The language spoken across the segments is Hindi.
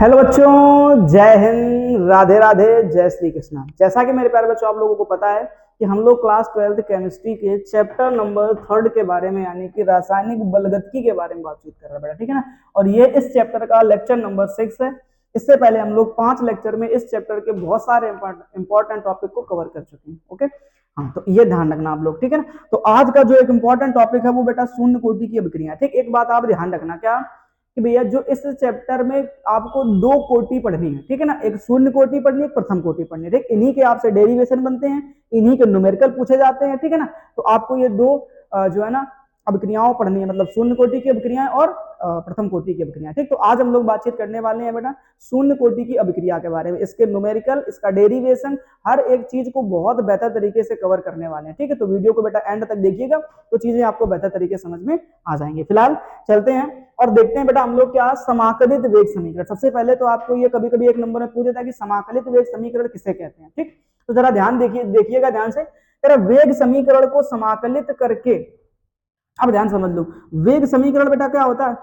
हेलो बच्चों, जय हिंद, राधे राधे, जय श्री कृष्णा। जैसा कि मेरे प्यारे बच्चों आप लोगों को पता है कि हम लोग क्लास 12th केमिस्ट्री के चैप्टर नंबर 3 के बारे में यानी कि रासायनिक बलगतकी के बारे में बातचीत कर रहे हैं बेटा, ठीक है ना। और ये इस चैप्टर का लेक्चर नंबर 6 है। इससे पहले हम लोग 5 लेक्चर में इस चैप्टर के बहुत सारे इंपॉर्टेंट टॉपिक को कवर कर चुके हैं। ओके, हाँ, तो ये ध्यान रखना आप लोग, ठीक है ना। तो आज का जो एक इंपॉर्टेंट टॉपिक है वो बेटा शून्य कोटि की अभिक्रिया। ठीक, एक बात आप ध्यान रखना क्या कि भैया जो इस चैप्टर में आपको 2 कोटि पढ़नी है, ठीक है ना। एक शून्य कोटि पढ़नी है, एक प्रथम कोटि पढ़नी है। ठीक, इन्हीं के आपसे डेरिवेशन बनते हैं, इन्हीं के न्यूमेरिकल पूछे जाते हैं, ठीक है ना। तो आपको ये 2 जो है ना अभिक्रियाओं पढ़नी है, मतलब शून्य कोटि की अभिक्रियाएं और प्रथम कोटि की अभिक्रियाएं। ठीक, तो आज हम लोग बातचीत करने वाले हैं बेटा शून्य कोटि की अभिक्रिया के बारे में, इसके न्यूमेरिकल, इसका डेरिवेशन, हर एक चीज को बहुत बेहतर तरीके से कवर करने वाले हैं। ठीक है, तो वीडियो को बेटा एंड तक देखिएगा तो चीजें आपको बेहतर तरीके से समझ में आ जाएंगी। फिलहाल चलते हैं और देखते हैं बेटा हम लोग क्या समाकलित वेग समीकरण। सबसे पहले तो आपको ये कभी कभी एक नंबर में पूछ देता है कि समाकलित वेग समीकरण किसे कहते हैं। ठीक, तो जरा ध्यान देखिएगा ध्यान से। तेरा वेग समीकरण को समाकलित करके, अब ध्यान समझ लो, वेग समीकरण बेटा क्या होता है।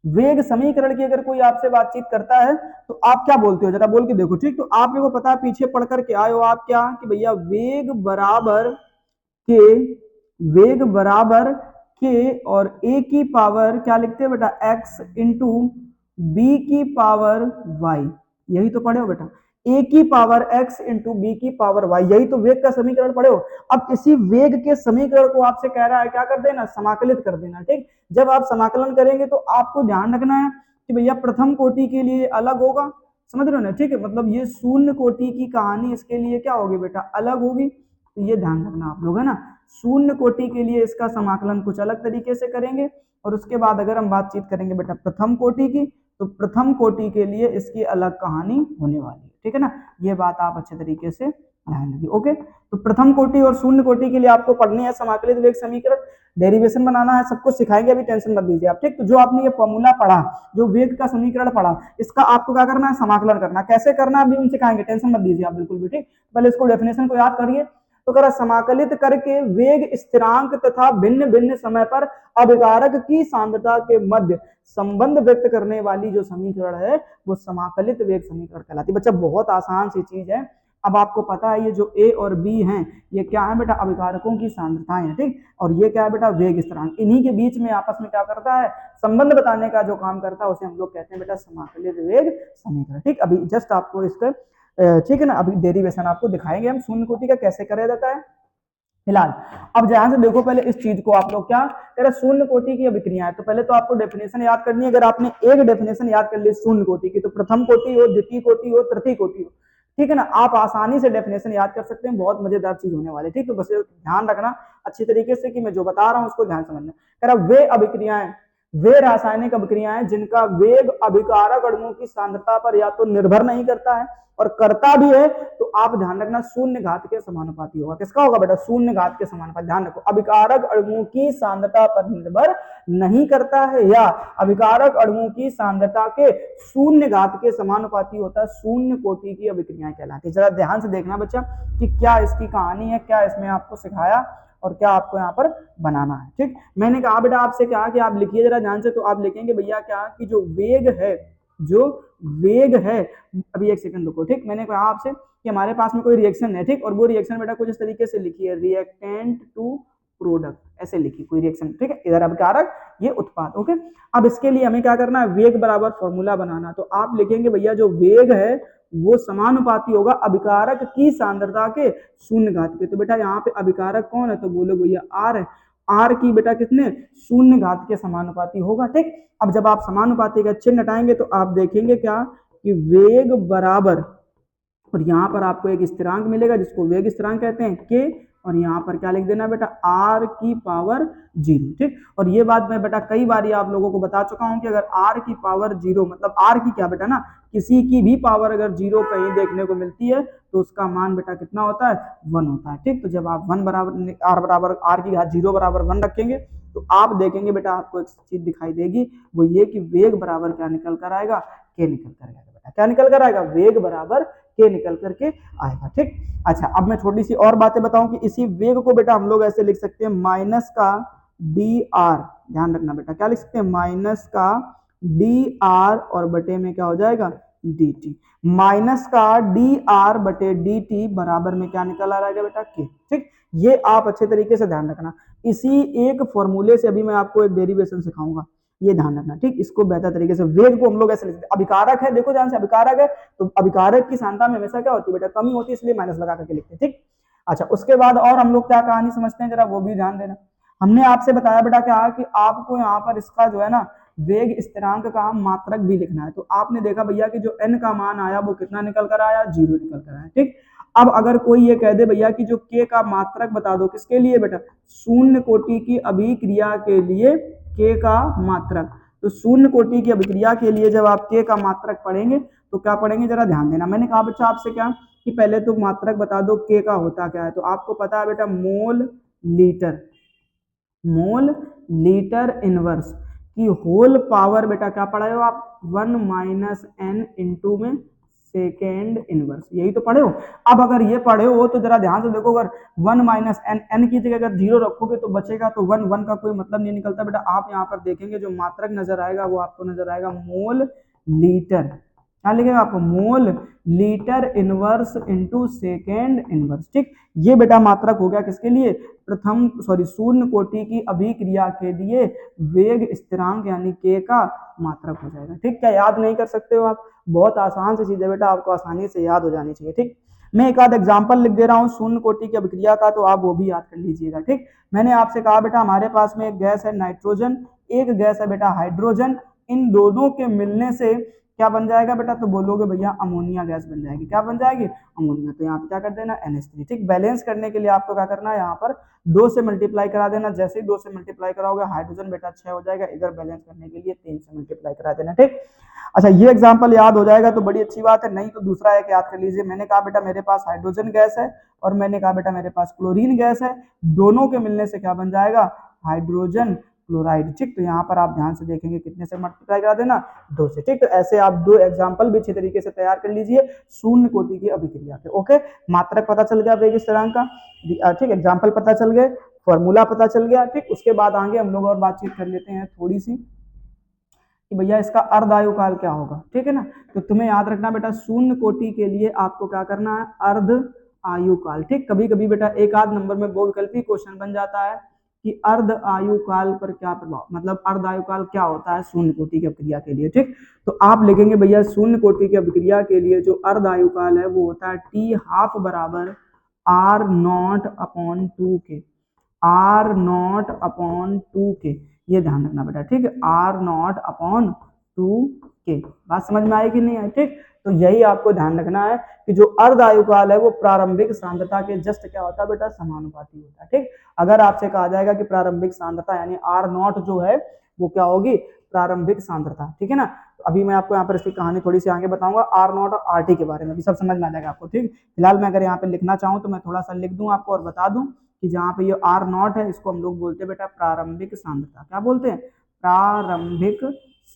वेग समीकरण की अगर कोई आपसे बातचीत करता है तो आप क्या बोलते हो, जरा बोल के देखो। ठीक, तो आप लोगों को पता है, पीछे पढ़ करके आए हो आप क्या कि भैया के वेग बराबर के और ए की पावर क्या लिखते हैं बेटा एक्स इंटू बी की पावर वाई। यही तो पढ़े हो बेटा, ए की पावर एक्स इंटू बी की पावर वाई, यही तो वेग का समीकरण पढ़े हो। अब इसी वेग के समीकरण को आपसे कह रहा है क्या कर देना, समाकलित कर देना। ठीक, जब आप समाकलन करेंगे तो आपको ध्यान रखना है कि भैया प्रथम कोटि के लिए अलग होगा, समझ रहे हो ना। ठीक है, मतलब ये शून्य कोटि की कहानी इसके लिए क्या होगी बेटा, अलग होगी। तो ये ध्यान रखना आप लोग, है ना। शून्य कोटि के लिए इसका समाकलन कुछ अलग तरीके से करेंगे और उसके बाद अगर हम बातचीत करेंगे बेटा प्रथम कोटि की, तो प्रथम कोटि के लिए इसकी अलग कहानी होने वाली है, ठीक है ना। ये बात आप अच्छे तरीके से ध्यान रखिए। ओके, तो प्रथम कोटि और शून्य कोटि के लिए आपको पढ़नी है समाकलित वेग समीकरण, डेरिवेशन बनाना है, सब कुछ सिखाएंगे, अभी टेंशन मत लीजिए आप। ठीक, तो जो आपने ये फॉर्मूला पढ़ा, जो वेग का समीकरण पढ़ा, इसका आपको क्या करना है, समाकलन करना। कैसे करना है अभी हम सिखाएंगे, टेंशन मत लीजिए आप बिल्कुल भी। ठीक, पहले इसको डेफिनेशन को याद करिए। तो करा समाकलित करके वेग स्थिरांक तथा भिन्न भिन्न समय पर अभिकारक की सांद्रता के मध्य संबंध व्यक्त करने वाली जो समीकरण है वो समाकलित वेग समीकरण कहलाती है। बच्चा बहुत आसान सी चीज है। अब आपको पता है ये जो ए और बी हैं ये क्या है बेटा, अभिकारकों की सांद्रताएं हैं। ठीक, और ये क्या है बेटा, वेग स्थिरांक। इन्हीं के बीच में आपस में क्या करता है, संबंध बताने का जो काम करता है उसे हम लोग कहते हैं बेटा समाकलित वेग समीकरण। ठीक, अभी जस्ट आपको इसका ठीक है ना, अभी डेरिवेशन आपको दिखाएंगे हम शून्य कोटि का कैसे करा जाता है। फिलहाल अब ध्यान से देखो, पहले इस चीज को आप लोग क्या तेरा शून्य कोटि की अभिक्रिया है, तो पहले तो आपको डेफिनेशन याद करनी है। अगर आपने एक डेफिनेशन याद कर ली शून्य कोटि की, तो प्रथम कोटि हो, द्वितीय कोटि हो, तृतीय कोटि हो, ठीक है ना, आप आसानी से डेफिनेशन याद कर सकते हैं। बहुत मजेदार चीज होने वाली। ठीक, तो बस ध्यान रखना अच्छी तरीके से कि मैं जो बता रहा हूं उसको ध्यान समझना। कह रहा वे अभिक्रियाएं, वे रासायनिक अभिक्रियाएं जिनका वेग अभिकारक अणुओं की सांद्रता पर या तो निर्भर नहीं करता है और करता भी है तो आप ध्यान रखना शून्य घात के समानुपाती होगा। किसका होगा बेटा, शून्य घात के समानुपाती। ध्यान रखो, अभिकारक अणुओं की सांद्रता पर निर्भर नहीं करता है या अभिकारक अणुओं की सांद्रता के शून्य घात के समानुपाती होता है, शून्य कोटि की अभिक्रियाएं कहलाती है। जरा ध्यान से देखना बच्चा कि क्या इसकी कहानी है, क्या इसमें आपको सिखाया और क्या आपको यहाँ पर बनाना है। ठीक, मैंने कहा बेटा आपसे क्या कि आप लिखिए जरा ध्यान से। तो आप लिखेंगे भैया क्या कि जो वेग है, जो वेग है, अभी एक सेकंड रुको। ठीक, मैंने कहा आपसे कि हमारे पास में कोई रिएक्शन है, ठीक, और वो रिएक्शन बेटा कुछ इस तरीके से लिखिए, रिएक्टेंट टू प्रोडक्ट, ऐसे लिखी कोई रिएक्शन। ठीक है, इधर अभिकारक, ये उत्पाद। ओके, अब इसके लिए हमें क्या करना है, वेग बराबर फॉर्मूला बनाना। तो आप लिखेंगे भैया जो वेग है वो समानुपाती होगा अभिकारक की सांद्रता के शून्य घात के। तो बेटा यहाँ पे अभिकारक कौन है, तो बोलो भैया आर है। आर की बेटा कितने, शून्य घात के समानुपाती होगा। ठीक, अब जब आप समानुपाती का चिन्ह हटाएंगे तो आप देखेंगे क्या कि वेग बराबर, और यहाँ पर आपको एक स्थिरांक मिलेगा जिसको वेग स्थिरांक कहते हैं के, और यहाँ पर क्या लिख देना बेटा, आर की पावर 0। ठीक, और ये बात मैं बेटा कई बार आप लोगों को बता चुका हूं कि अगर आर की पावर 0 मतलब आर की क्या बेटा ना, किसी की भी पावर अगर 0 कहीं देखने को मिलती है तो उसका मान बेटा कितना होता है, 1 होता है। ठीक, तो जब आप 1 बराबर आर की घात 0 बराबर 1 रखेंगे तो आप देखेंगे बेटा आपको एक चीज दिखाई देगी, वो ये कि वेग बराबर क्या निकल कर आएगा, के निकल कर आएगा बेटा। क्या निकल कर आएगा, वेग बराबर के निकल करके आएगा। ठीक, अच्छा अब मैं थोड़ी सी और बातें बताऊं कि इसी वेग को बेटा हम लोग ऐसे लिख सकते हैं माइनस का डी आर। ध्यान रखना बेटा, क्या लिख सकते हैं, माइनस का डी आर और बटे में क्या हो जाएगा, डी टी, माइनस का डी आर बटे डी टी बराबर में क्या निकल आ रहा है बेटा के। ठीक, ये आप अच्छे तरीके से ध्यान रखना। इसी एक फॉर्मूले से अभी मैं आपको एक डेरिवेशन सिखाऊंगा, ये ध्यान रखना। ठीक, इसको बेहतर तरीके से, वेग को हम लोग ऐसे लिखते हैं, अभिकारक है, देखो ध्यान से, अभिकारक है तो अभिकारक की सांद्रता में हमेशा क्या होती है बेटा, कमी होती है, इसलिए माइनस लगा करके लिखते हैं। ठीक, अच्छा, उसके बाद और हम लोग क्या कहानी समझते हैं, जरा वो भी ध्यान देना। हमने आपसे बताया बेटा क्या कि आपको यहाँ पर इसका जो है ना वेग स्थिरांक का मात्रक भी लिखना है। तो आपने देखा भैया कि जो n का मान आया वो कितना निकल कर आया, 0 निकल कर आया। ठीक, अब अगर कोई ये कह दे भैया कि जो k का मात्रक बता दो, किसके लिए बेटा, शून्य कोटि की अभिक्रिया के लिए k का मात्रक। तो शून्य कोटि की अभिक्रिया के लिए जब आप k का मात्रक पढ़ेंगे तो क्या पढ़ेंगे, जरा ध्यान देना। मैंने कहा बच्चा आपसे क्या कि पहले तो मात्रक बता दो k का होता क्या है, तो आपको पता है बेटा mole litre, mole litre inverse की होल पावर बेटा क्या पढ़े हो आप, 1 माइनस एन इंटू में सेकेंड इनवर्स, यही तो पढ़े हो। अब अगर ये पढ़े हो तो जरा ध्यान से देखो, अगर 1 माइनस एन, एन की जगह अगर 0 रखोगे तो बचेगा तो 1, 1 का कोई मतलब नहीं निकलता बेटा। आप यहाँ पर देखेंगे जो मात्रक नजर आएगा वो आपको नजर आएगा मोल लीटर, क्या लिखेगा आपको, mole litre inverse into second inverse. ठीक, ये बेटा मात्रक हो गया किसके लिए, शून्य कोटि की अभिक्रिया के लिए वेग स्थिरांक यानी k का मात्रक हो जाएगा। ठीक, क्या याद नहीं कर सकते हो आप, बहुत आसान सी चीज है बेटा, आपको आसानी से याद हो जानी चाहिए। ठीक, मैं एक आध एग्जाम्पल लिख दे रहा हूँ शून्य कोटि की अभिक्रिया का, तो आप वो भी याद कर लीजिएगा। ठीक, मैंने आपसे कहा बेटा हमारे पास में एक गैस है नाइट्रोजन, एक गैस है बेटा हाइड्रोजन, इन दोनों के मिलने से क्या बन जाएगा बेटा, तो बोलोगे भैया अमोनिया गैस बन जाएगी। क्या बन जाएगी, अमोनिया। तो यहाँ पे क्या कर देना, NH3। ठीक, बैलेंस करने के लिए आपको क्या करना है, यहाँ पर 2 से मल्टीप्लाई करा देना। जैसे ही 2 से मल्टीप्लाई कराओगे हाइड्रोजन बेटा 6 हो जाएगा, इधर बैलेंस करने के लिए 3 से मल्टीप्लाई करा देना। ठीक, अच्छा, ये एग्जाम्पल याद हो जाएगा तो बड़ी अच्छी बात है, नहीं तो दूसरा एक याद कर लीजिए। मैंने कहा बेटा मेरे पास हाइड्रोजन गैस है और मैंने कहा बेटा मेरे पास क्लोरीन गैस है, दोनों के मिलने से क्या बन जाएगा, हाइड्रोजन क्लोराइड। ठीक, तो यहाँ पर आप ध्यान से देखेंगे कितने से मल्टीप्लाई करा देना, 2 से। ठीक, तो ऐसे आप 2 एग्जाम्पल भी अच्छी तरीके से तैयार कर लीजिए शून्य कोटि की अभिक्रिया के। ओके, मात्रक पता चल गया वेग स्थिरांक का, ठीक, एग्जाम्पल पता चल गए, फॉर्मूला पता चल गया। ठीक, उसके बाद आगे हम लोग और बातचीत कर लेते हैं थोड़ी सी कि भैया इसका अर्ध आयु काल क्या होगा। ठीक है ना, तो तुम्हें याद रखना बेटा शून्य कोटि के लिए आपको क्या करना है, अर्ध आयु काल। ठीक, कभी कभी बेटा एक आध नंबर में बहुविकल्पी क्वेश्चन बन जाता है कि अर्ध आयु काल पर क्या प्रभाव, मतलब अर्ध आयु काल क्या होता है शून्य कोटि की अभिक्रिया के लिए। ठीक, तो आप लिखेंगे भैया शून्य कोटि की अभिक्रिया के लिए जो अर्ध आयु काल है वो होता है टी हाफ बराबर आर नॉट अपॉन 2 के, आर नॉट अपॉन 2 के, ये ध्यान रखना बेटा। ठीक है, आर नॉट अपॉन 2 के, बात समझ में आई कि नहीं आई। ठीक, तो यही आपको ध्यान रखना है कि जो अर्ध आयु काल है वो प्रारंभिक सांद्रता के जस्ट क्या होता है बेटा, समानुपाती होता है। ठीक, अगर आपसे कहा जाएगा कि प्रारंभिक सांद्रता यानी आर नॉट जो है वो क्या होगी, प्रारंभिक सांद्रता। ठीक है ना, तो अभी मैं आपको यहाँ पर इसकी कहानी थोड़ी सी आगे बताऊंगा आर नॉट और आर टी के बारे में, भी सब समझ में आ जाएगा आपको। ठीक, फिलहाल मैं अगर यहाँ पे लिखना चाहूँ तो मैं थोड़ा सा लिख दूं आपको और बता दूं कि जहाँ पे ये आर नॉट है इसको हम लोग बोलते हैं बेटा प्रारंभिक सांद्रता। क्या बोलते हैं, प्रारंभिक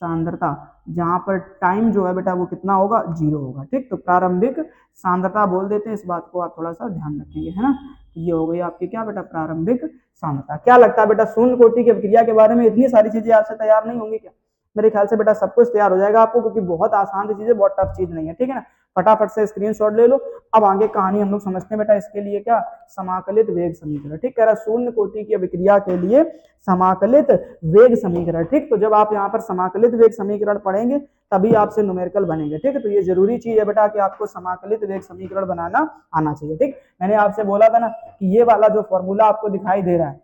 सांद्रता, जहां पर टाइम जो है बेटा वो कितना होगा, 0 होगा। ठीक, तो प्रारंभिक सांद्रता बोल देते हैं, इस बात को आप थोड़ा सा ध्यान रखेंगे, है ना। ये हो गई आपकी क्या बेटा, प्रारंभिक सांद्रता। क्या लगता है बेटा शून्य कोटि की अभिक्रिया के बारे में इतनी सारी चीजें आपसे तैयार नहीं होंगी क्या, मेरे ख्याल से बेटा सब कुछ तैयार हो जाएगा आपको, क्योंकि बहुत आसान सी चीज है, बहुत टफ चीज नहीं है। ठीक है ना, फटाफट से स्क्रीनशॉट ले लो। अब आगे कहानी हम लोग समझते हैं बेटा, इसके लिए क्या, समाकलित वेग समीकरण। ठीक, कह रहा शून्य कोटि की अभिक्रिया के लिए समाकलित वेग समीकरण। ठीक, तो जब आप यहाँ पर समाकलित वेग समीकरण पढ़ेंगे तभी आपसे न्यूमेरिकल बनेंगे। ठीक है, तो ये जरूरी चीज है बेटा कि आपको समाकलित वेग समीकरण बनाना आना चाहिए। ठीक, मैंने आपसे बोला था ना कि ये वाला जो फॉर्मूला आपको दिखाई दे रहा है,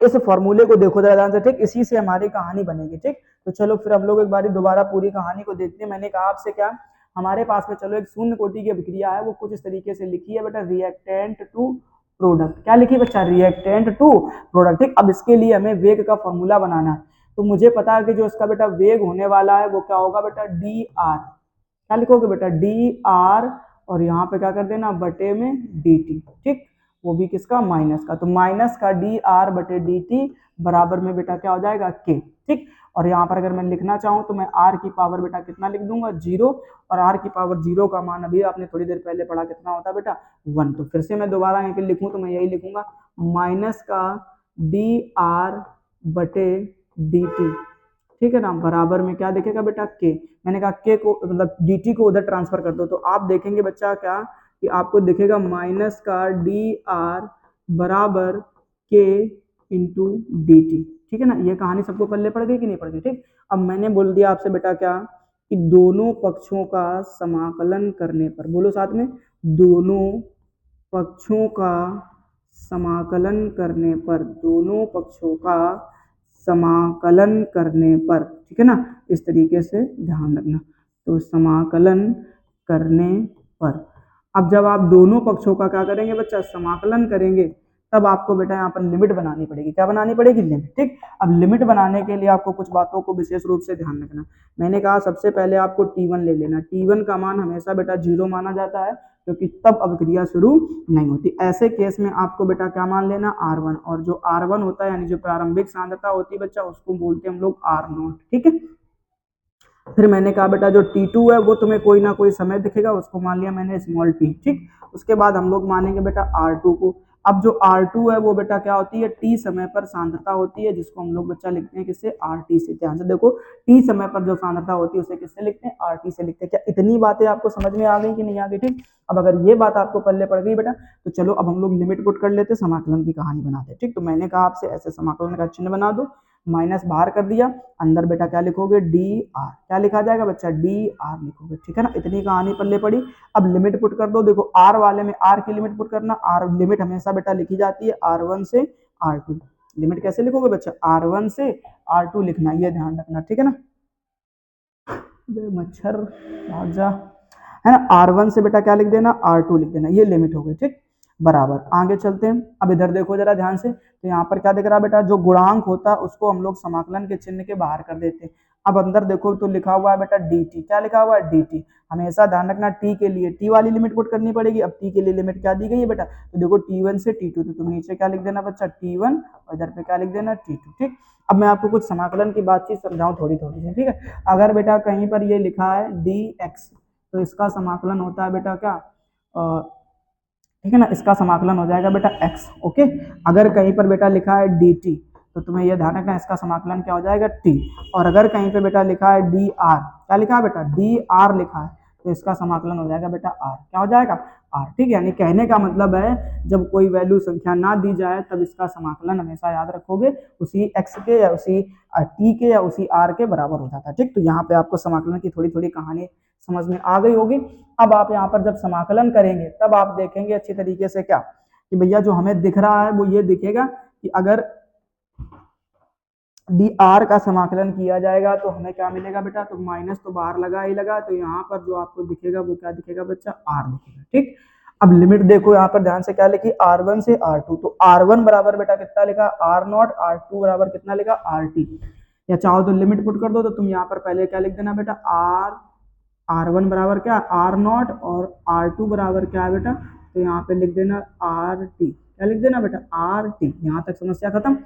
इस फॉर्मूले को देखो जरा ध्यान से। ठीक, इसी से हमारी कहानी बनेगी। ठीक, तो चलो फिर हम लोग एक बार दोबारा पूरी कहानी को देखते हैं। मैंने कहा आपसे क्या, हमारे पास में चलो एक शून्य कोटि की अभिक्रिया है, वो कुछ इस तरीके से लिखी है बेटा, रिएक्टेंट टू प्रोडक्ट। क्या लिखी बच्चा, रिएक्टेंट टू प्रोडक्ट। ठीक, अब इसके लिए हमें वेग का फॉर्मूला बनाना है, तो मुझे पता है कि जो इसका बेटा वेग होने वाला है वो क्या होगा बेटा, डी आर। क्या लिखोगे बेटा, डी आर, और यहाँ पे क्या कर देना, बटे में डी टी। ठीक, वो भी किसका, माइनस का, तो माइनस का डी आर बटे डी टी बराबर में बेटा क्या हो जाएगा, के। ठीक, और यहाँ पर अगर मैं लिखना चाहूँ तो मैं आर की पावर बेटा कितना लिख दूंगा, 0, और आर की पावर 0 का मान अभी आपने थोड़ी देर पहले पढ़ा कितना होता है बेटा, 1। तो फिर से मैं दोबारा यहाँ पे लिखूँ तो मैं यही लिखूंगा, माइनस का डी आर बटे डी टी। ठीक है ना, बराबर में क्या दिखेगा बेटा के। मैंने कहा के को मतलब dt को उधर ट्रांसफर कर दो, तो आप देखेंगे बच्चा क्या कि आपको दिखेगा माइनस का डी आर बराबर के इंटू डी टी। ठीक है ना, ये कहानी सबको पल्ले पड़ गई कि नहीं पड़ गई। ठीक, अब मैंने बोल दिया आपसे बेटा क्या कि दोनों पक्षों का समाकलन करने पर, बोलो साथ में, दोनों पक्षों का समाकलन करने पर, दोनों पक्षों का समाकलन करने पर, ठीक है ना, इस तरीके से ध्यान रखना। तो समाकलन करने पर, अब जब आप दोनों पक्षों का क्या करेंगे बच्चा, समाकलन करेंगे, तब आपको बेटा यहाँ पर लिमिट बनानी पड़ेगी। क्या बनानी पड़ेगी, लिमिट। ठीक, अब लिमिट बनाने के लिए आपको कुछ बातों को विशेष रूप से ध्यान रखना। मैंने कहा सबसे पहले आपको T1 ले लेना। T1 का मान हमेशा बेटा 0 माना जाता है, क्योंकि तब अभिक्रिया शुरू नहीं होती। ऐसे केस में आपको बेटा क्या मान लेना, R1, और जो R1 होता है यानी जो प्रारंभिक सांद्रता होती है बच्चा, उसको बोलते हैं हम लोग R0। ठीक है, फिर मैंने कहा बेटा जो T2 है वो तुम्हें कोई ना कोई समय दिखेगा, उसको मान लिया मैंने स्मॉल t। ठीक, उसके बाद हम लोग मानेंगे बेटा R2 को। अब जो R2 है वो बेटा क्या होती है, t समय पर सांद्रता होती है, जिसको हम लोग बच्चा लिखते हैं किससे, RT से। ध्यान से देखो, t समय पर जो सांद्रता होती है उसे किससे लिखते हैं, RT से लिखते हैं। क्या इतनी बातें आपको समझ में आ गई कि नहीं आ गई। ठीक, अब अगर ये बात आपको पल्ले पड़ गई बेटा, तो चलो अब हम लोग लिमिट पुट कर लेते, समाकलन की कहानी बनाते। ठीक, तो मैंने कहा आपसे ऐसे समाकलन का चिन्ह बना दो, माइनस बाहर कर दिया, अंदर बेटा क्या लिखोगे, डी आर। क्या लिखा जाएगा बच्चा, डी आर लिखोगे। ठीक है ना, इतनी कहानी पल्ले पड़ी। अब लिमिट पुट कर दो। देखो आर वाले में आर की लिमिट पुट करना। आर लिमिट हमेशा बेटा लिखी जाती है R1 से R2। लिमिट कैसे लिखोगे बच्चा, R1 से R2 लिखना, ये ध्यान रखना। ठीक है ना, मच्छर भाग जा, है ना। R1 से बेटा क्या लिख देना, R2 लिख देना, ये लिमिट हो गई। ठीक, बराबर। आगे चलते हैं। अब इधर देखो जरा ध्यान से, तो यहाँ पर क्या दिख रहा है बेटा, जो गुणांक होता है उसको हम लोग समाकलन के चिन्ह के बाहर कर देते हैं। अब अंदर देखो तो लिखा हुआ है बेटा dt। क्या लिखा हुआ है, dt। हमेशा ध्यान रखना t के लिए t वाली लिमिट पुट करनी पड़ेगी। अब t के लिए लिमिट क्या दी गई है बेटा, तो देखो t1 से t2, तो तुम नीचे क्या लिख देना बच्चा, t1, और इधर पे क्या लिख देना, t2। ठीक, अब मैं आपको कुछ समाकलन की बातचीत समझाऊं थोड़ी थोड़ी सी। ठीक है, अगर बेटा कहीं पर ये लिखा है dx, तो इसका समाकलन होता है बेटा क्या, ठीक है ना, इसका समाकलन हो जाएगा बेटा x। ओके, अगर कहीं पर बेटा लिखा है dt, तो तुम्हें यह ध्यान रखना इसका समाकलन क्या हो जाएगा, t। और अगर कहीं पे बेटा लिखा है dr, क्या लिखा है बेटा, dr लिखा है, तो इसका समाकलन हो जाएगा बेटा r। क्या हो जाएगा, r। ठीक, यानी कहने का मतलब है जब कोई वैल्यू संख्या ना दी जाए तब इसका समाकलन हमेशा याद रखोगे उसी x के या उसी t के या उसी r के बराबर हो जाता है। ठीक, तो यहाँ पे आपको समाकलन की थोड़ी थोड़ी कहानी समझ में आ गई होगी। अब आप यहाँ पर जब समाकलन करेंगे तब आप देखेंगे अच्छी तरीके से क्या कि भैया जो हमें दिख रहा है वो ये दिखेगा कि अगर डी आर का समाकलन किया जाएगा तो हमें क्या मिलेगा बेटा, तो माइनस तो बाहर लगा ही लगा, तो यहाँ पर जो आपको दिखेगा वो क्या दिखेगा बच्चा, आर दिखेगा। ठीक, अब लिमिट देखो यहाँ पर ध्यान से, क्या लिखी, R1 से R2, तो R1 बराबर बेटा कितना लिखा, R0, R2 बराबर कितना लिखा, RT। या चाहो तो लिमिट पुट कर दो, तो तुम यहाँ पर पहले क्या लिख देना बेटा, R1 बराबर क्या, R0, और R2 बराबर क्या है बेटा, तो यहाँ पे लिख देना RT। क्या लिख देना बेटा, RT। यहाँ तक समस्या खत्म,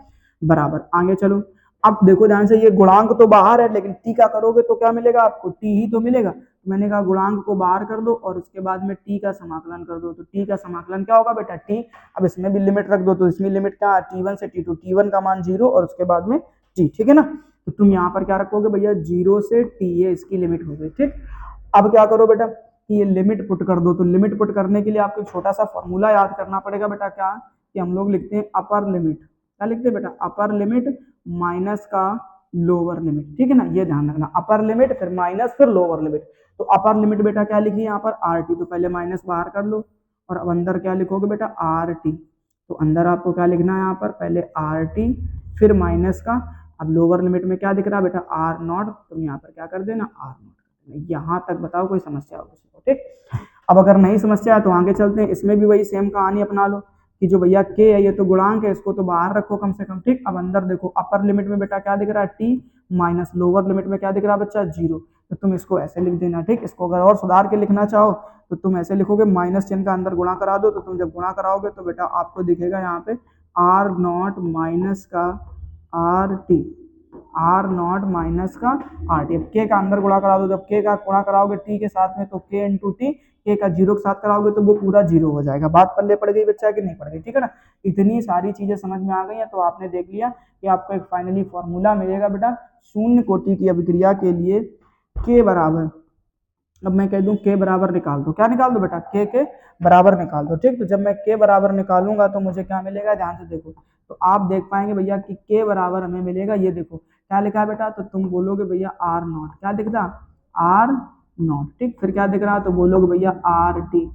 बराबर। आगे चलो, अब देखो ध्यान से, ये गुणांक तो बाहर है, लेकिन t का करोगे तो क्या मिलेगा आपको, t ही तो मिलेगा। मैंने कहा गुणांक को बाहर कर दो और उसके बाद में t का समाकलन कर दो, तो t का समाकलन क्या होगा बेटा, t। अब इसमें भी लिमिट रख दो, तो इसमें लिमिट क्या है, t1 से t2, t1 का मान 0 और उसके बाद में t। ठीक है ना, तो तुम यहाँ पर क्या रखोगे भैया, 0 से t, ये इसकी लिमिट हो गई। ठीक, अब क्या करो बेटा कि ये लिमिट पुट कर दो, तो लिमिट पुट करने के लिए आपको एक छोटा सा फॉर्मूला याद करना पड़ेगा बेटा, क्या कि हम लोग लिखते हैं अपर लिमिट। क्या लिखते हैं बेटा, अपर लिमिट माइनस का लोअर लिमिट। ठीक है ना, ये ध्यान रखना, अपर लिमिट फिर माइनस फिर लोअर लिमिट। तो अपर लिमिट बेटा क्या लिखी है यहाँ पर, RT, तो पहले माइनस बाहर कर लो, और अब अंदर क्या लिखोगे बेटा, RT। तो अंदर आपको क्या लिखना है यहाँ पर, पहले RT फिर माइनस का, अब लोअर लिमिट में क्या दिख रहा है बेटा, R0, तुम यहाँ पर क्या कर देना, R0। यहाँ तक बताओ कोई समस्या हो किसी को। ठीक, अब अगर नहीं समस्या है तो आगे चलते हैं। इसमें भी वही सेम कहानी अपना लो कि जो भैया के है ये तो गुणांक है, इसको तो बाहर रखो कम से कम। ठीक, अब अंदर देखो, अपर लिमिट में बेटा क्या दिख रहा है, t, माइनस लोअर लिमिट में क्या दिख रहा है बच्चा, 0। तो तुम इसको ऐसे लिख देना। ठीक, इसको अगर और सुधार के लिखना चाहो तो तुम ऐसे लिखोगे, माइनस चिन्ह का अंदर गुणा करा दो, तो तुम जब गुणा कराओगे तो बेटा आपको दिखेगा यहाँ पे R0 माइनस का RT, R0 माइनस का RT। अब के का अंदर गुणा करा दो, जब के का गुणा कराओगे t के साथ में तो k इंटू टी, के का जीरो के साथ कराओगे तो वो पूरा जीरो हो जाएगा। बात पल्ले पड़ गई बच्चा कि नहीं पड़ गई, ठीक है ना। इतनी सारी चीजें समझ में आ गई हैं, तो आपने देख लिया कि आपको एक फाइनली फॉर्मूला मिलेगा बेटा शून्य कोटि की अभिक्रिया के लिए के बराबर, अब मैं कह दूं के बराबर निकाल दो, क्या निकाल दो बेटा, के बराबर निकाल दो, ठीक। तो जब मैं के बराबर निकालूंगा तो मुझे क्या मिलेगा, ध्यान से देखो, तो आप देख पाएंगे भैया कि के बराबर हमें मिलेगा, ये देखो क्या लिखा है बेटा, तो तुम बोलोगे भैया आर नॉट, क्या दिख रहा, आर नॉट, ठीक। फिर क्या दिख रहा, तो बोलोगे भैया आर टी,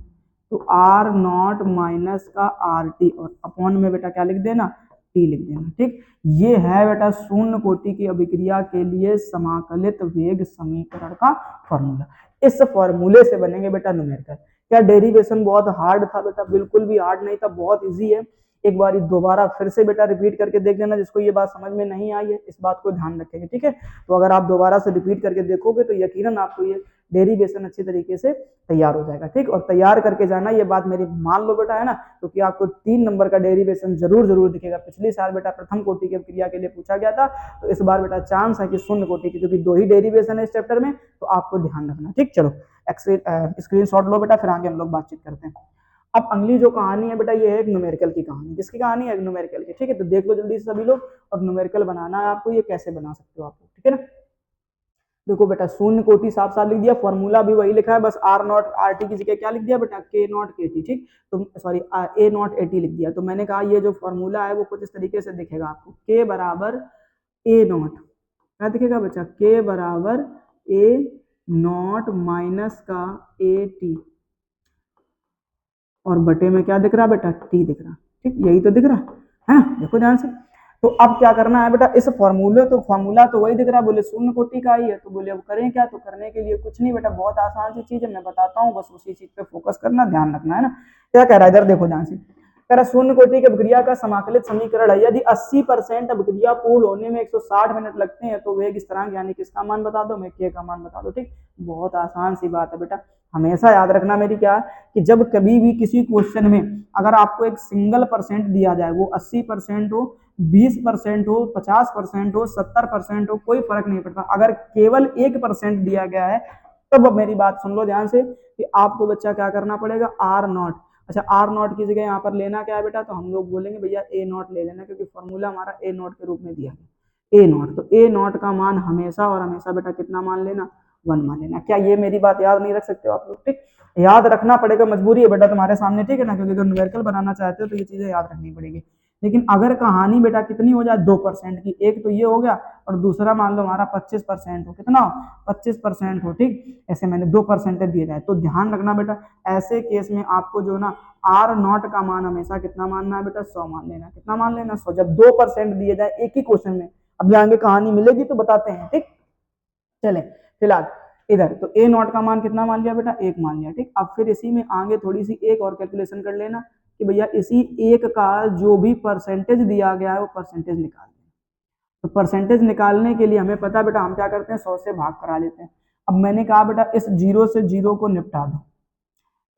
तो आर नॉट माइनस का आर टी, और अपॉन में बेटा क्या लिख देना, टी लिख देना, ठीक। ये है बेटा शून्य कोटि की अभिक्रिया के लिए समाकलित वेग समीकरण का फॉर्मूला। इस फॉर्मूले से बनेंगे बेटा न्यूमेरिकल। क्या डेरिवेशन बहुत हार्ड था बेटा, बिल्कुल भी हार्ड नहीं था, बहुत इजी है। एक बार दोबारा फिर से बेटा रिपीट करके देख लेना, जिसको ये बात समझ में नहीं आई है इस बात को ध्यान रखेंगे, ठीक है। तो अगर आप दोबारा से रिपीट करके देखोगे तो यकीनन आपको ये डेरिवेशन अच्छी तरीके से तैयार हो जाएगा, ठीक। और तैयार करके जाना, ये बात मेरी मान लो बेटा, है ना, क्योंकि आपको 3 नंबर का डेरिवेशन जरूर दिखेगा। पिछले साल बेटा प्रथम कोटि की क्रिया के लिए पूछा गया था, तो इस बार बेटा चांस है कि शून्य कोटि की, क्योंकि 2 ही डेरिवेशन है इस चैप्टर में, तो आपको ध्यान रखना, ठीक। चलो स्क्रीन शॉट लो बेटा, फिर आगे हम लोग बातचीत करते हैं। अब अगली जो कहानी है बेटा, ये है एक न्यूमेरिकल की कहानी। किसकी कहानी है, न्यूमेरिकल की, ठीक है। तो देख लो जल्दी से सभी लोग, और न्यूमेरिकल बनाना है आपको, ये कैसे बना सकते हो आप, ठीक है ना। देखो बेटा शून्य कोटि साफ साफ लिख दिया, फॉर्मूला भी वही लिखा है, बस आर नॉट आर टी की जगह क्या लिख दिया बेटा, के नॉट के टी, ठीक। तो sorry A not A T लिख दिया। तो मैंने कहा ये जो फॉर्मूला है वो कुछ इस तरीके से दिखेगा आपको, के बराबर ए नॉट, क्या दिखेगा बच्चा, के बराबर ए नॉट माइनस का ए टी, और बटे में क्या दिख रहा बेटा, टी दिख रहा, ठीक। यही तो दिख रहा है ना, देखो ध्यान से। तो अब क्या करना है बेटा, इस फॉर्मूले, तो फॉर्मूला तो वही दिख रहा है, बोले शून्य कोटि का ही है, तो बोले अब करें क्या, तो करने के लिए कुछ नहीं बेटा, बहुत आसान सी चीज है, मैं बताता हूँ, बस उसी चीज पे फोकस करना, ध्यान रखना, है ना। क्या कह रहा है इधर देखो ध्यान से, कह रहा शून्य कोटि की अभिक्रिया का समाकलित समीकरण है, यदि 80% अभिक्रिया पूर्ण होने में 160 मिनट लगते हैं तो वेग स्थिरांक यानी किसका मान बता दो, मैं के का मान बता दो, ठीक। बहुत आसान सी बात है बेटा, हमेशा याद रखना मेरी क्या, कि जब कभी भी किसी क्वेश्चन में अगर आपको एक सिंगल परसेंट दिया जाए, वो 80% हो, 20% हो, 50% हो, 70% हो, कोई फर्क नहीं पड़ता, अगर केवल 1% दिया गया है, तब अब मेरी बात सुन लो ध्यान से, कि आपको बच्चा क्या करना पड़ेगा, आर नॉट, अच्छा आर नॉट की जगह यहाँ पर लेना क्या है बेटा, तो हम लोग बोलेंगे भैया ए नॉट ले लेना, क्योंकि फॉर्मूला हमारा ए नॉट के रूप में दिया गया, ए नॉट। तो ए नॉट का मान हमेशा और हमेशा बेटा कितना मान लेना, 1 मान लेना। क्या ये मेरी बात याद नहीं रख सकते हो आप लोग, ठीक। याद रखना पड़ेगा, मजबूरी है बेटा तुम्हारे सामने, ठीक है ना, क्योंकि अगर न्यूमेरिकल बनाना चाहते हो तो ये चीजें याद रखनी पड़ेगी। लेकिन अगर कहानी बेटा कितनी हो जाए, 2% की, एक तो ये हो गया, और दूसरा मान लो हमारा 25% हो, कितना 25% हो, ठीक। ऐसे मैंने 2% दिए जाए, तो ध्यान रखना बेटा, ऐसे केस में आपको जो ना आर नॉट का मान हमेशा कितना मानना है बेटा, 100 मान लेना, कितना मान लेना, 100। जब 2% दिए जाए एक ही क्वेश्चन में, अब आगे कहानी मिलेगी तो बताते हैं, ठीक। चले फिलहाल इधर, तो ए नॉट का मान कितना मान लिया बेटा, 1 मान लिया, ठीक। अब फिर इसी में आगे थोड़ी सी एक और कैलकुलेशन कर लेना, कि भैया इसी एक का जो भी परसेंटेज दिया गया है वो परसेंटेज निकाल दें। तो परसेंटेज निकालने के लिए हमें पता बेटा, हम क्या करते हैं, 100 से भाग करा लेते हैं। अब मैंने कहा बेटा इस जीरो से जीरो को निपटा दो,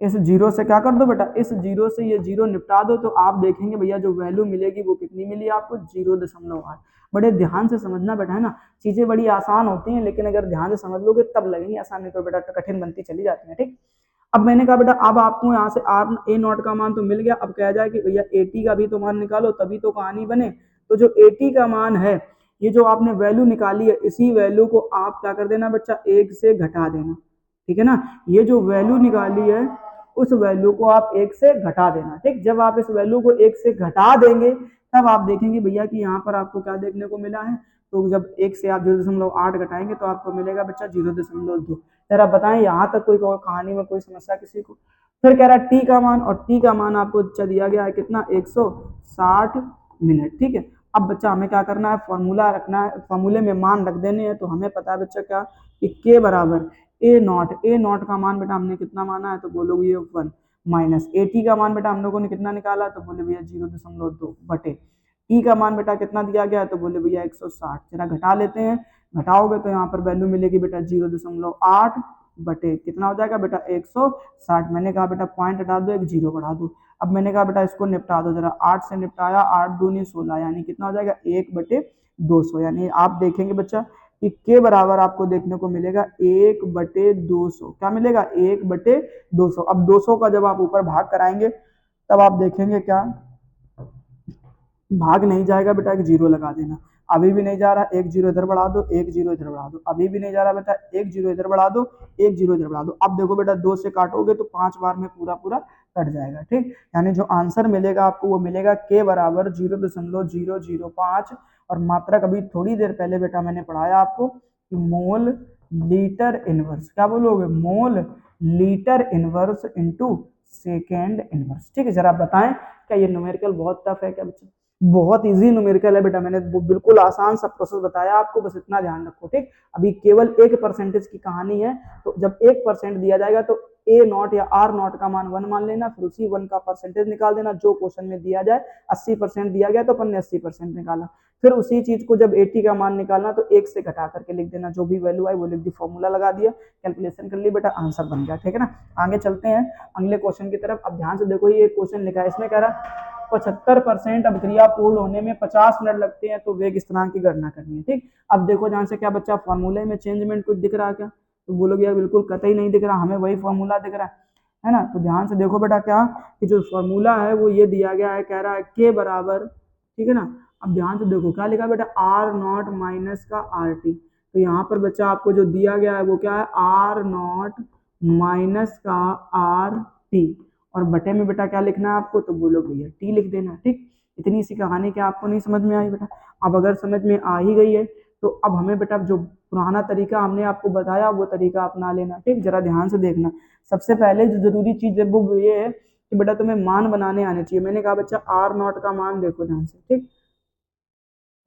इस जीरो से क्या कर दो बेटा, इस जीरो से ये जीरो निपटा दो, तो आप देखेंगे भैया जो वैल्यू मिलेगी वो कितनी मिली आपको, 0.8। बड़े ध्यान से समझना बेटा, है ना, चीजें बड़ी आसान होती हैं, लेकिन अगर ध्यान से समझ लोगे तब लगेंगी आसान, नहीं तो बेटा कठिन बनती चली जाती है, ठीक। अब मैंने कहा बेटा अब आपको यहाँ से आर ए नॉट का मान तो मिल गया, अब कह जाए कि भैया एटी का भी तो मान निकालो, तभी तो कहानी बने। तो जो एटी का मान है, ये जो आपने वैल्यू निकाली है, इसी वैल्यू को आप क्या कर देना बच्चा, 1 से घटा देना, ठीक है ना। ये जो वैल्यू निकाली है उस वैल्यू को आप 1 से घटा देना, ठीक। जब आप इस वैल्यू को 1 से घटा देंगे तब आप देखेंगे भैया कि यहाँ पर आपको क्या देखने को मिला है, तो जब 1 से आप 0.8 घटाएंगे तो आपको मिलेगा बच्चा 0.2। जरा बताएं यहाँ तक कोई कहानी में कोई समस्या किसी को। फिर कह रहा है टी का मान, और टी का मान आपको बच्चा दिया गया है कितना, 160 मिनट, ठीक है। अब बच्चा हमें क्या करना है, फॉर्मूला रखना है, फॉर्मूले में मान रख देने हैं। तो हमें पता है बच्चा क्या, कि के बराबर ए नॉट का मान बेटा हमने कितना माना है, तो बोलोगे ये 1 माइनस ए टी का मान बेटा हम लोगों ने कितना निकाला, तो बोले भैया 0.2 बटे ई का मान बेटा कितना दिया गया है, तो बोले भैया 160। जरा घटा लेते हैं, घटाओगे तो यहाँ पर वैल्यू मिलेगी बेटा 0.8 बटे कितना हो जाएगा बेटा 160। मैंने कहा बेटा पॉइंट हटा दो, एक जीरो बढ़ा दो। अब मैंने कहा बेटा इसको निपटा दो, जरा 8 से निपटाया, 8 दूनी 16, यानी कितना हो जाएगा 1/200। यानी आप देखेंगे बच्चा कि के बराबर आपको देखने को मिलेगा 1/200। क्या मिलेगा? 1/200। अब 200 का जब आप ऊपर भाग कराएंगे तब आप देखेंगे क्या भाग नहीं जाएगा बेटा, एक जीरो लगा देना। अभी भी नहीं जा रहा, एक जीरो इधर बढ़ा दो, एक जीरो इधर बढ़ा दो। अभी भी नहीं जा रहा बेटा, एक जीरो इधर बढ़ा दो, एक जीरो इधर बढ़ा दो। अब देखो बेटा, 2 से काटोगे तो 5 बार में पूरा पूरा कट जाएगा। ठीक, यानी जो आंसर मिलेगा आपको वो मिलेगा के बराबर 0.005। और मात्रक अभी थोड़ी देर पहले बेटा मैंने पढ़ाया आपको कि मोल लीटर इनवर्स। क्या बोलोगे? Mole litre inverse into second inverse. ठीक है, जरा बताएं क्या ये न्यूमेरिकल बहुत टफ है क्या बच्चे? बहुत इजी न्यूमेरिकल है बेटा, मैंने बिल्कुल आसान सा प्रोसेस बताया आपको, बस इतना ध्यान रखो। ठीक, अभी केवल 1% की कहानी है। तो जब 1% दिया जाएगा तो ए नॉट या आर नॉट का मान 1 मान लेना, फिर उसी 1 का परसेंटेज निकाल देना जो क्वेश्चन में दिया जाए। 80% दिया गया तो अपन ने 80% निकाला। फिर उसी चीज को जब 80 का मान निकालना तो 1 से घटा करके लिख देना, जो भी वैल्यू आई वो लिख दी, फॉर्मूला लगा दिया, कैलकुलेशन कर ली बेटा, आंसर बन गया। ठीक है ना, आगे चलते हैं अगले क्वेश्चन की तरफ। अब ध्यान से देखो, ये क्वेश्चन लिखा है, इसमें कह रहा 75% अभिक्रिया पूर्ण होने में 50 मिनट लगते हैं, तो वेग स्थिरांक की गणना करनी है। ठीक, अब देखो ध्यान से, क्या बच्चा फॉर्मूले में चेंजमेंट कुछ दिख रहा है क्या? तो बोलोगे यार बिल्कुल कतई नहीं दिख रहा, हमें वही फॉर्मूला दिख रहा है ना। तो ध्यान से देखो बेटा, क्या कि जो फॉर्मूला है वो ये दिया गया है, कह रहा है के बराबर, ठीक है ना। अब ध्यान से देखो क्या लिखा बेटा, आर नॉट माइनस का आर टी। तो यहाँ पर बच्चा आपको जो दिया गया है वो क्या है, आर नॉट माइनस का आर टी, और बटे में बेटा क्या लिखना है आपको, तो बोलो भैया टी लिख देना। ठीक, इतनी सी कहानी क्या आपको नहीं समझ में आई बेटा? अब अगर समझ में आ ही गई है तो अब हमें बेटा जो पुराना तरीका हमने आपको बताया वो तरीका अपना लेना। ठीक, जरा ध्यान से देखना। सबसे पहले जो जरूरी चीज है वो ये है कि बेटा तुम्हें मान बनाने आने चाहिए। मैंने कहा बच्चा आर नॉट का मान देखो ध्यान से। ठीक,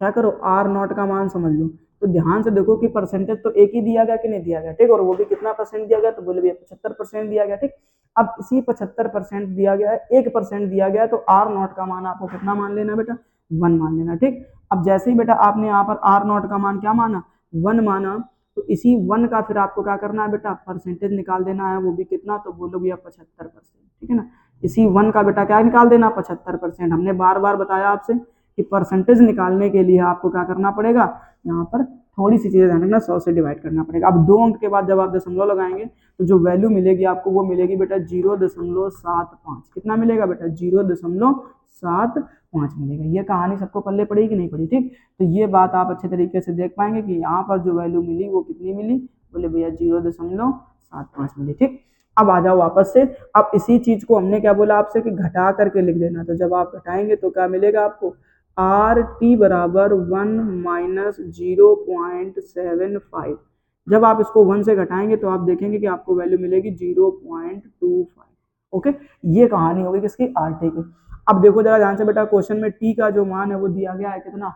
क्या करो, आर नॉट का मान समझ लो। तो ध्यान से देखो कि परसेंटेज तो एक ही दिया गया कि नहीं दिया गया। ठीक, और वो भी कितना परसेंट दिया गया, तो बोले भैया 75% दिया गया। ठीक, अब इसी 75% दिया गया है, 1% दिया गया है, तो आर नॉट का मान आपको कितना मान लेना बेटा, 1 मान लेना। ठीक, अब जैसे ही बेटा आपने यहाँ पर आर नॉट का मान क्या माना, 1 माना, तो इसी 1 का फिर आपको क्या करना है बेटा, परसेंटेज निकाल देना है, वो भी कितना, तो बोलो भैया 75%। ठीक है ना, इसी 1 का बेटा क्या निकाल देना, 75%। हमने बार बार बताया आपसे कि परसेंटेज निकालने के लिए आपको क्या करना पड़ेगा, यहाँ पर थोड़ी सी चीजें ध्यान रखना, 100 से डिवाइड करना पड़ेगा। अब 2 अंक के बाद जब आप दशमलव लगाएंगे तो जो वैल्यू मिलेगी आपको वो मिलेगी बेटा 0.75। कितना मिलेगा बेटा, 0.75 मिलेगा। ये कहानी सबको पल्ले पड़ी कि नहीं पड़ी? ठीक, तो ये बात आप अच्छे तरीके से देख पाएंगे कि यहाँ पर जो वैल्यू मिली वो कितनी मिली, बोले भैया 0.75 मिली। ठीक, अब आ जाओ वापस से। अब इसी चीज को हमने क्या बोला आपसे कि घटा करके लिख देना। तो जब आप घटाएंगे तो क्या मिलेगा आपको, आर टी बराबर 1 माइनस 0.75। जब आप इसको 1 से घटाएंगे तो आप देखेंगे कि आपको वैल्यू मिलेगी 0.25। ओके, ये कहानी होगी किसकी, आर टी की। अब देखो जरा ध्यान से बेटा, क्वेश्चन में टी का जो मान है वो दिया गया है कितना,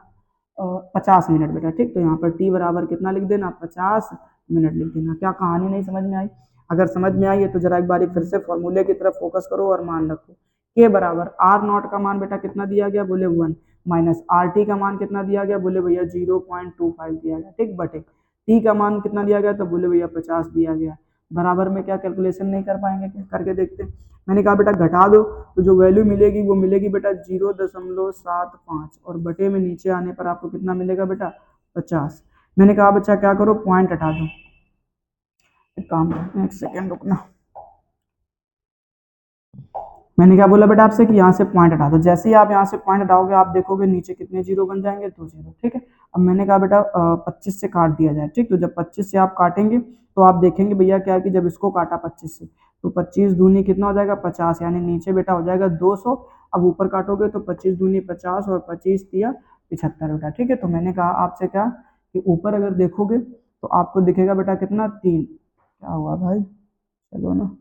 50 मिनट बेटा। ठीक, तो यहाँ पर टी बराबर कितना लिख देना, 50 मिनट लिख देना। क्या कहानी नहीं समझ में आई? अगर समझ में आई है तो जरा एक बार फिर से फॉर्मूले की तरफ फोकस करो और मान रखो। के बराबर आर नॉट का मान बेटा कितना दिया गया, बोले 1, माइनस आर टी का मान कितना दिया गया, बोले भैया 0.25 दिया गया। ठीक, बटे टी का मान कितना दिया गया, तो बोले भैया 50 दिया गया। बराबर में क्या कैलकुलेशन नहीं कर पाएंगे क्या? करके देखते हैं। मैंने कहा बेटा घटा दो, तो जो वैल्यू मिलेगी वो मिलेगी बेटा 0.75, और बटे में नीचे आने पर आपको कितना मिलेगा बेटा, 50। मैंने कहा बच्चा क्या करो, पॉइंट हटा दो। एक काम करते हैं, एक सेकेंड रुकना। मैंने क्या बोला बेटा आपसे कि यहाँ से पॉइंट हटा दो। जैसे ही आप यहाँ से पॉइंट हटाओगे आप देखोगे नीचे कितने जीरो बन जाएंगे, 2 जीरो। ठीक है, अब मैंने कहा बेटा 25 से काट दिया जाए। ठीक, तो जब 25 से आप काटेंगे तो आप देखेंगे भैया क्या है कि जब इसको काटा 25 से तो 25 दूनी कितना हो जाएगा, 50, यानी नीचे बेटा हो जाएगा 200। अब ऊपर काटोगे तो 25 दूनी 50 और 25 दिया 75 बेटा। ठीक है, तो मैंने कहा आपसे क्या कि ऊपर अगर देखोगे तो आपको दिखेगा बेटा कितना, 3। क्या हुआ भाई, चलो ना,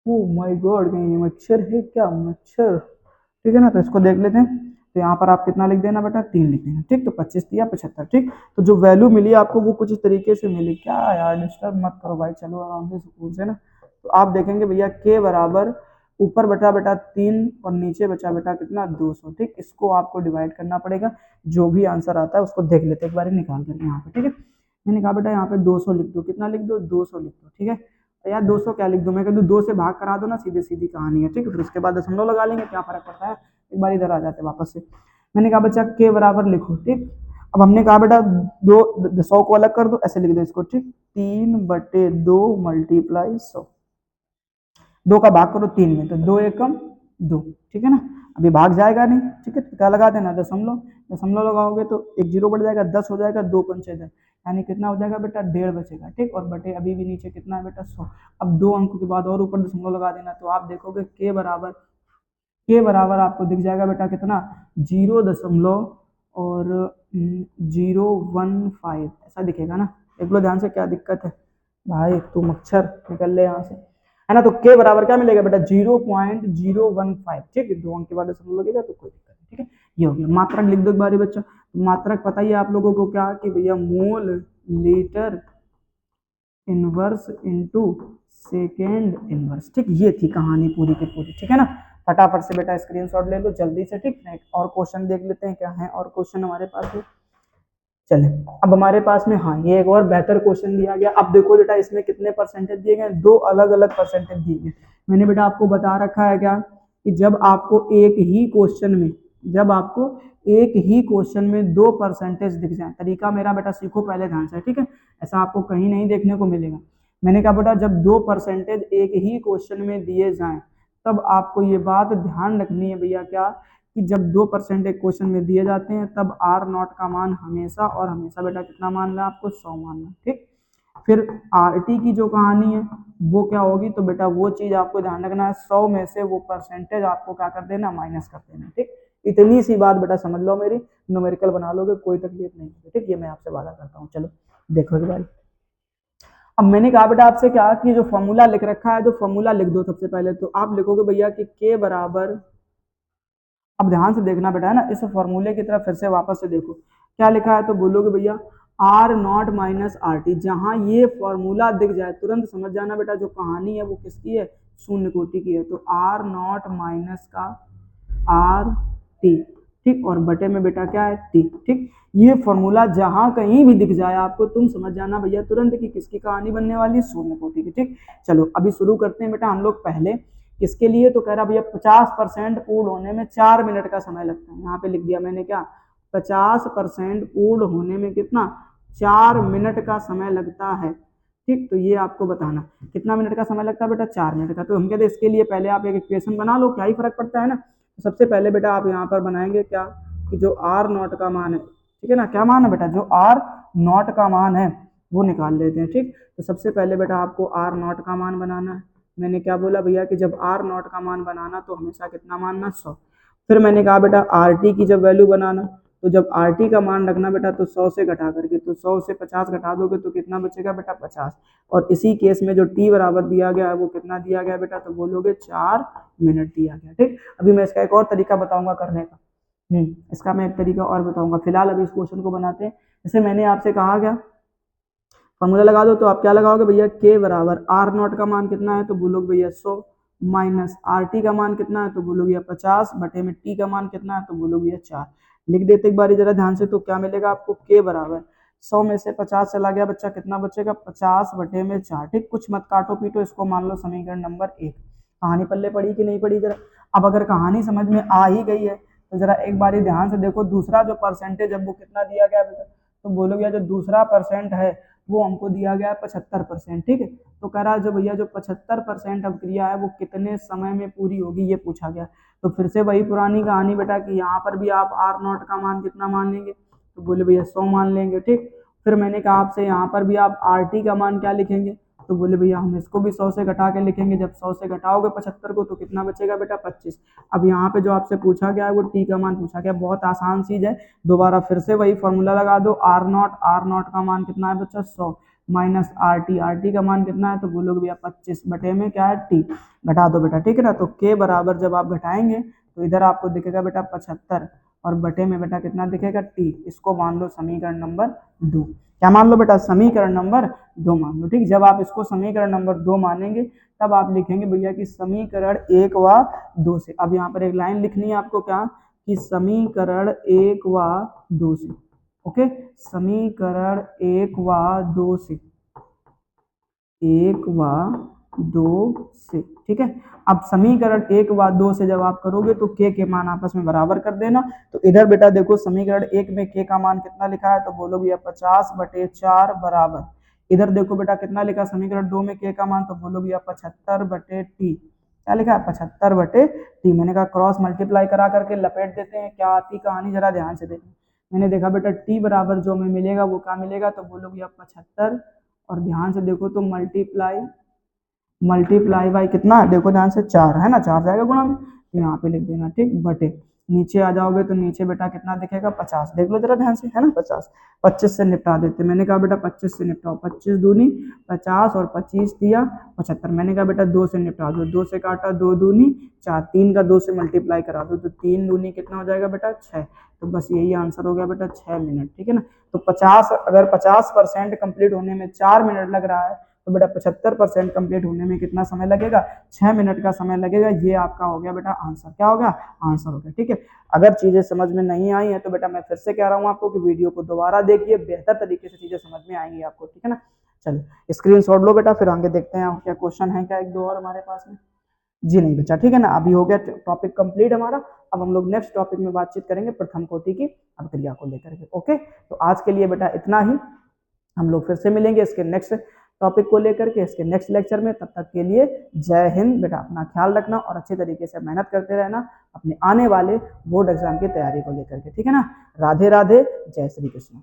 ओ माय गॉड, कहीं मच्छर है क्या, मच्छर। ठीक है ना, तो इसको देख लेते हैं। तो यहाँ पर आप कितना लिख देना बेटा, 3 लिख देना। ठीक, तो 25 दिया 75। ठीक, तो जो वैल्यू मिली आपको वो कुछ इस तरीके से मिली। क्या यार, डिस्टर्ब मत करो भाई, चलो आराम से सुकून से ना। तो आप देखेंगे भैया के बराबर ऊपर बचा बेटा 3 और नीचे बचा बेटा कितना, 200। ठीक, इसको आपको डिवाइड करना पड़ेगा। जो भी आंसर आता है उसको देख लेते एक बार निकाल करके यहाँ पे। ठीक है, मैंने कहा बेटा यहाँ पे 200 लिख दो। कितना लिख दो, 200 लिख दो। ठीक है, यार 200 क्या लिख दूं, मैं कह दूं 2 से भाग करा दो ना, सीधे सीधी कहानी है। ठीक है, फिर उसके बाद दशमलव लगा लेंगे, क्या फर्क पड़ता है। एक बार इधर आ जाते वापस से। मैंने कहा बच्चा के बराबर लिखो। ठीक, अब हमने कहा बेटा 100 को अलग कर दो, ऐसे लिख दो इसको, ठीक। 3/2 मल्टीप्लाई 100, 2 का भाग करो 3 में, तो 2 एकम 2, ठीक है ना। अभी भाग जाएगा नहीं, ठीक है, तो क्या लगा देना, दशमलव, दशमलव लगाओगे तो एक जीरो बढ़ जाएगा, 10 हो जाएगा, 2 पंचे 10, यानी कितना हो जाएगा बेटा, 1.5 बचेगा, ठीक। और बटे अभी भी नीचे कितना है बेटा, 100। अब 2 अंकों के बाद और ऊपर दशमलव लगा देना, तो आप देखोगे के बराबर आपको दिख जाएगा बेटा कितना, 0.015 ऐसा दिखेगा ना। देख लो ध्यान से, क्या दिक्कत है भाई, तू मच्छर निकल ले यहाँ से, है ना। तो के बराबर क्या मिलेगा बेटा, 0.015, ठीक है। 2 अंक के बाद दशमलव लगेगा तो कोई दिक्कत नहीं, ठीक है। ये हो गया। मात्रक लिख दो एक बारी बच्चा। मात्रक पता ही है आप लोगों को क्या, कि भैया mole litre inverse into second inverse, ठीक। ये थी कहानी पूरी की पूरी, ठीक है ना। फटाफट से बेटा स्क्रीनशॉट ले लो जल्दी से, ठीक है। और क्वेश्चन देख लेते हैं क्या है, और क्वेश्चन हमारे पास है। चले, अब हमारे पास में, हाँ, ये एक और बेहतर क्वेश्चन दिया गया। अब देखो बेटा इसमें कितने परसेंटेज दिए गए, 2 अलग अलग परसेंटेज दिए गए। मैंने बेटा आपको बता रखा है क्या, कि जब आपको एक ही क्वेश्चन में, जब आपको एक ही क्वेश्चन में 2 परसेंटेज दिख जाए, तरीका मेरा बेटा सीखो पहले ध्यान से, ठीक है। ऐसा आपको कहीं नहीं देखने को मिलेगा। मैंने कहा बेटा जब 2 परसेंटेज एक ही क्वेश्चन में दिए जाएं, तब आपको ये बात ध्यान रखनी है भैया क्या, कि जब 2 परसेंट एक क्वेश्चन में दिए जाते हैं, तब आर नॉट का मान हमेशा और हमेशा बेटा कितना मानना है आपको, 100 मानना, ठीक। फिर आर टी की जो कहानी है वो क्या होगी, तो बेटा वो चीज आपको ध्यान रखना है, 100 में से वो परसेंटेज आपको क्या कर देना, माइनस कर देना, ठीक। इतनी सी बात बेटा समझ लो मेरी, न्यूमेरिकल बना लोगे, कोई तकलीफ नहीं है, ठीक। ये मैं आपसे वादा करता हूँ। चलो देखो एक बार। अब मैंने कहा बेटा आपसे क्या, कि जो फॉर्मूला लिख रखा है, जो फॉर्मूला लिख दो सबसे पहले। तो आप लिखोगे भैया कि के बराबर, अब ध्यान से देखना बेटा, है ना, इस फॉर्मूले की तरफ फिर से वापस से देखो क्या लिखा है। तो बोलोगे भैया R naught minus R T, जहां ये फॉर्मूला दिख जाए तुरंत समझ जाना बेटा जो कहानी है वो किसकी है, शून्य कोटि की है। तो आर नॉट माइनस का आर टी, ठीक, और बटे में बेटा क्या है, टी, ठीक। ये फॉर्मूला जहां कहीं भी दिख जाए आपको, तुम समझ जाना भैया तुरंत की किसकी कहानी बनने वाली है, शून्य कोटि की, ठीक। चलो अभी शुरू करते हैं बेटा हम लोग पहले इसके लिए। तो कह रहा भैया 50% पूर्ण होने में 4 मिनट का समय लगता है। यहाँ पे लिख दिया मैंने क्या, 50% पूर्ण होने में कितना, 4 मिनट का समय लगता है, ठीक। तो ये आपको बताना कितना मिनट का समय लगता है बेटा, 4 मिनट का। तो हम कहते हैं इसके लिए पहले आप एक इक्वेशन बना लो, क्या ही फर्क पड़ता है ना। तो सबसे पहले बेटा आप यहाँ पर बनाएंगे क्या, कि जो आर नॉट का मान है, ठीक है ना, क्या मान है बेटा, जो आर नॉट का मान है वो निकाल लेते हैं, ठीक। तो सबसे पहले बेटा आपको आर नॉट का मान बनाना है। मैंने क्या बोला भैया, कि जब आर नॉट का मान बनाना तो हमेशा कितना मानना, 100। फिर मैंने कहा बेटा आर टी की जब वैल्यू बनाना, तो जब आर टी का मान रखना बेटा, तो 100 से घटा करके, तो 100 से 50 घटा दोगे तो कितना बचेगा बेटा, 50। और इसी केस में जो टी बराबर दिया गया है वो कितना दिया गया बेटा, तो बोलोगे 4 मिनट दिया गया, ठीक। अभी मैं इसका एक और तरीका बताऊंगा करने का, इसका मैं एक तरीका और बताऊंगा। फिलहाल अभी इस क्वेश्चन को बनाते हैं। जैसे मैंने आपसे कहा गया फॉर्मूला लगा दो, तो आप क्या लगाओगे भैया, के बराबर आर नॉट का मान कितना है, तो बोलोगे भैया 100, माइनस आर टी का मान कितना है, तो बोलोगे 50, बटे में टी का मान कितना है, तो बोलोगे भैया 4। लिख देते एक बार जरा ध्यान से। तो क्या मिलेगा आपको, के बराबर 100 में से 50 चला गया बच्चा, कितना बचेगा, 50 बटे में 4, ठीक। कुछ मत काटो पीटो, इसको मान लो समीकरण नंबर 1। कहानी पल्ले पड़ी कि नहीं पड़ी जरा। अब अगर कहानी समझ में आ ही गई है तो जरा एक बार ध्यान से देखो, दूसरा जो परसेंटेज है वो कितना दिया गया बेटा, तो बोलोगे जो दूसरा परसेंट है वो हमको दिया गया है 75%, ठीक है। तो कह रहा है जो भैया जो 75% अभिक्रिया है वो कितने समय में पूरी होगी, ये पूछा गया। तो फिर से वही पुरानी कहानी बेटा, कि यहाँ पर भी आप आर नॉट का मान कितना मान लेंगे, तो बोले भैया 100 मान लेंगे, ठीक। फिर मैंने कहा आपसे यहाँ पर भी आप आर टी का मान क्या लिखेंगे, तो बोले भैया हम इसको भी 100 से घटा के लिखेंगे। जब 100 से घटाओगे 75 को तो कितना बचेगा बेटा, 25। अब यहाँ पे जो आपसे पूछा गया है वो टी का मान पूछा गया, बहुत आसान चीज है। दोबारा फिर से वही फॉर्मूला लगा दो, आर नॉट का मान कितना है बच्चा, 100, माइनस आर टी का मान कितना है, तो बोलोगे भैया 25, बटे में क्या है, टी। घटा दो बेटा, ठीक है ना। तो के बराबर जब आप घटाएंगे तो इधर आपको दिखेगा बेटा 75, और बटे में बेटा कितना दिखेगा, टी। इसको मान लो समीकरण नंबर 2। क्या मान लो बेटा, समीकरण नंबर 2 मान लो, ठीक। जब आप इसको समीकरण नंबर 2 मानेंगे तब आप लिखेंगे भैया कि समीकरण 1 व 2 से। अब यहाँ पर एक लाइन लिखनी है आपको, क्या, कि समीकरण 1 व 2 से, ओके। समीकरण 1 व 2 से, 1 व 2 से, ठीक है। अब समीकरण 1 व 2 से जब आप करोगे तो k के मान आपस में बराबर कर देना। तो इधर बेटा देखो समीकरण 1 में k का मान कितना लिखा है, तो बोलोगे 50/4 बराबर, इधर देखो बेटा कितना लिखा समीकरण 2 में k का मान, तो बोलोगे 75/t, क्या लिखा है 75/t। मैंने कहा क्रॉस मल्टीप्लाई करा करके लपेट देते हैं, क्या आती कहानी जरा ध्यान से देखो। मैंने देखा बेटा t बराबर जो हमें मिलेगा वो क्या मिलेगा, तो बोलोगे 75, और ध्यान से देखो तो मल्टीप्लाई बाई कितना, देखो ध्यान से 4 है ना, 4 जाएगा गुणा में, तो यहाँ पे लिख देना, ठीक, बटे नीचे आ जाओगे तो नीचे बेटा कितना दिखेगा 50, देख लो जरा ध्यान से, है ना 50, 25 से निपटा देते। मैंने कहा बेटा 25 से निपटाओ, 25 दूनी 50 और 25 दिया 75। मैंने कहा बेटा 2 से निपटा दो, 2 से काटा 2 दूनी 4, 3 का 2 से मल्टीप्लाई करा दो, तो 3 दूनी कितना हो जाएगा बेटा 6। तो बस यही आंसर हो गया बेटा 6 मिनट, ठीक है ना। तो 50 अगर 50% कंप्लीट होने में 4 मिनट लग रहा है, तो बेटा 75% कंप्लीट होने में कितना समय लगेगा, 6 मिनट का समय लगेगा। ये आपका हो गया बेटा आंसर, क्या हो गया आंसर हो गया, ठीक है। अगर चीजें समझ में नहीं आई है तो बेटा मैं फिर से कह रहा हूँ आपको कि वीडियो को दोबारा देखिए, बेहतर तरीके से चीजें समझ में आएंगी आपको, ठीक है ना। चलिए स्क्रीनशॉट लो बेटा, फिर आगे देखते हैं क्या क्वेश्चन है, क्या एक दो और हमारे पास में। जी नहीं बच्चा, ठीक है ना, अभी हो गया टॉपिक कंप्लीट हमारा। अब हम लोग नेक्स्ट टॉपिक में बातचीत करेंगे प्रथम कोटि की अभिक्रिया को लेकर के। ओके, तो आज के लिए बेटा इतना ही, हम लोग फिर से मिलेंगे इसके नेक्स्ट टॉपिक को लेकर के, इसके नेक्स्ट लेक्चर में। तब तक के लिए जय हिंद बेटा, अपना ख्याल रखना और अच्छे तरीके से मेहनत करते रहना अपने आने वाले बोर्ड एग्जाम की तैयारी को लेकर के, ठीक है ना। राधे राधे, जय श्री कृष्ण।